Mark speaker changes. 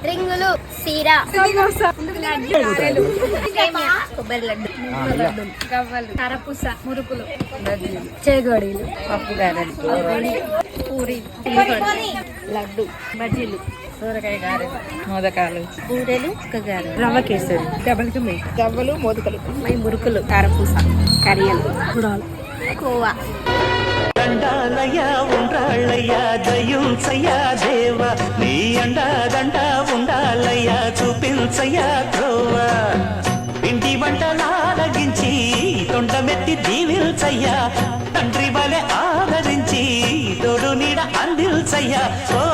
Speaker 1: రింగులు, సీర, కొబ్బరి లడ్డు, గవ్వలు, కరపూస, మురుకులు, చేగోడీలు, పప్పు గారెలు, పూరి, లడ్డు, బజ్జీలు, సోరకాయ గారెలు, మోదకాలు, బూరెలు, గారెలు, రవ్వ కేసరి, డబల్కి మే గవ్వలు, మోదకలు, మురుకులు, కారపూస, కరియలు, గుడాలు, కోవా.
Speaker 2: దండాలయ్యా ఉండ్రాళ్ళయ్యా దయుంచయ్యా దేవ నీ అండాదండ ఉండాలయ్యా చూపించయ్యా త్రోవ ఇంటి వంటలారగించి తొండమెత్తి దీవిల్చయ్యా తండ్రి వలె ఆదరించి తోడు నీడ అందిల్చయ్యా ఓ